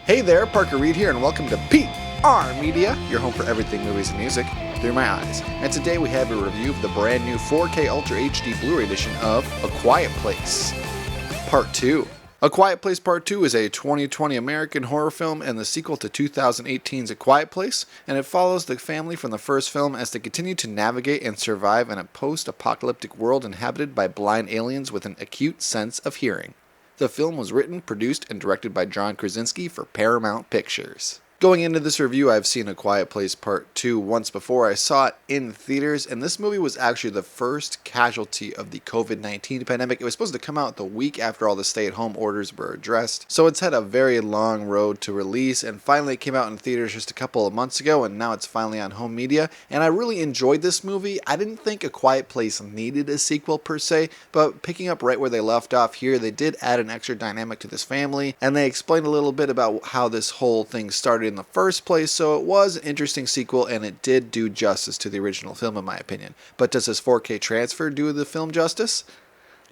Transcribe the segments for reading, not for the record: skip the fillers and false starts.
Hey there, Parker Reed here, and welcome to PR Media, your home for everything movies and music through my eyes. And today we have a review of the brand new 4K Ultra HD Blu-ray edition of A Quiet Place Part 2. A Quiet Place Part 2 is a 2020 American horror film and the sequel to 2018's A Quiet Place, and it follows the family from the first film as they continue to navigate and survive in a post-apocalyptic world inhabited by blind aliens with an acute sense of hearing. The film was written, produced, and directed by John Krasinski for Paramount Pictures. Going into this review, I've seen A Quiet Place Part 2 once before. I saw it in theaters, and this movie was actually the first casualty of the COVID-19 pandemic. It was supposed to come out the week after all the stay-at-home orders were addressed, so it's had a very long road to release, and finally it came out in theaters just a couple of months ago, and now it's finally on home media, and I really enjoyed this movie. I didn't think A Quiet Place needed a sequel per se, but picking up right where they left off here, they did add an extra dynamic to this family, and they explained a little bit about how this whole thing started in the first place, so it was an interesting sequel and it did do justice to the original film in my opinion. But does this 4K transfer do the film justice?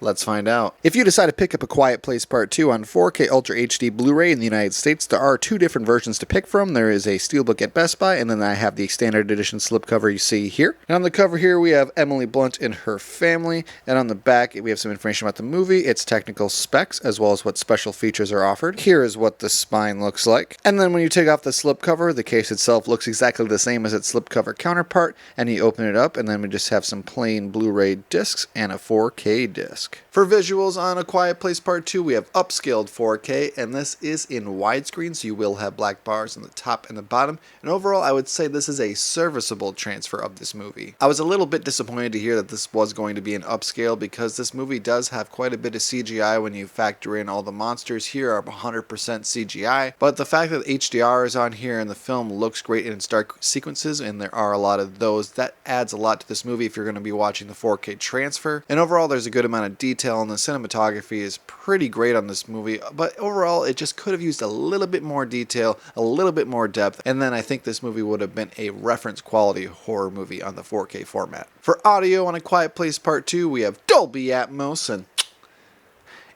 Let's find out. If you decide to pick up A Quiet Place Part 2 on 4K Ultra HD Blu-ray in the United States, there are two different versions to pick from. There is a Steelbook at Best Buy, and then I have the standard edition slipcover you see here. And on the cover here, we have Emily Blunt and her family, and on the back, we have some information about the movie, its technical specs, as well as what special features are offered. Here is what the spine looks like. And then when you take off the slipcover, the case itself looks exactly the same as its slipcover counterpart, and you open it up, and then we just have some plain Blu-ray discs and a 4K disc. For visuals on A Quiet Place Part 2, we have upscaled 4K, and this is in widescreen, so you will have black bars on the top and the bottom, and overall I would say this is a serviceable transfer of this movie. I was a little bit disappointed to hear that this was going to be an upscale, because this movie does have quite a bit of CGI when you factor in all the monsters. Here are 100% CGI, but the fact that HDR is on here and the film looks great in its dark sequences, and there are a lot of those, that adds a lot to this movie if you're going to be watching the 4K transfer. And overall there's a good amount of detail, and the cinematography is pretty great on this movie, but overall it just could have used a little bit more detail, a little bit more depth, and then I think this movie would have been a reference quality horror movie on the 4K format. For audio on A Quiet Place Part 2, we have Dolby Atmos, and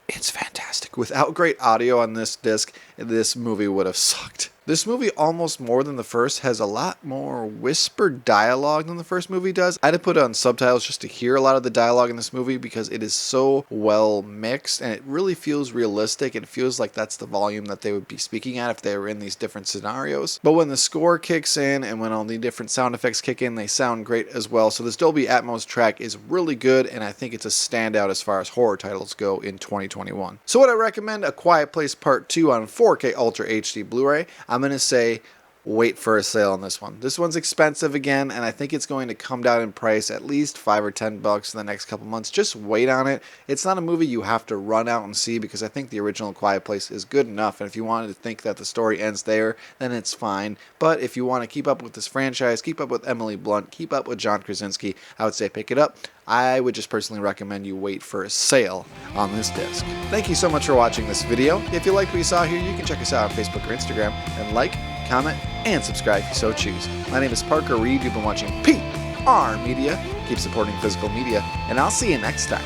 it's fantastic. Without great audio on this disc, this movie would have sucked. This movie, almost more than the first, has a lot more whispered dialogue than the first movie does. I had to put on subtitles just to hear a lot of the dialogue in this movie because it is so well mixed and it really feels realistic. It feels like that's the volume that they would be speaking at if they were in these different scenarios. But when the score kicks in and when all the different sound effects kick in, they sound great as well. So this Dolby Atmos track is really good, and I think it's a standout as far as horror titles go in 2021. So would I recommend A Quiet Place Part 2 on 4K Ultra HD Blu-ray? I'm going to say wait for a sale on this one. This one's expensive again, and I think it's going to come down in price at least $5 or $10 in the next couple months. Just wait on it. It's not a movie you have to run out and see, because I think the original Quiet Place is good enough, and if you wanted to think that the story ends there, then it's fine. But if you want to keep up with this franchise, keep up with Emily Blunt, keep up with John Krasinski, I would say pick it up. I would just personally recommend you wait for a sale on this disc. Thank you so much for watching this video. If you like what you saw here, you can check us out on Facebook or Instagram, and like, comment, and subscribe if you so choose. My name is Parker Reed. You've been watching PR Media. Keep supporting physical media, and I'll see you next time.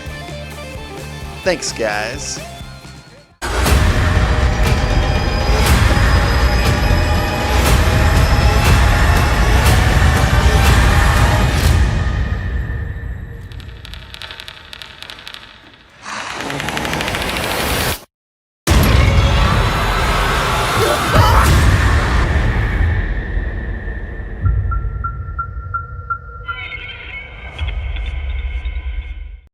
Thanks, guys.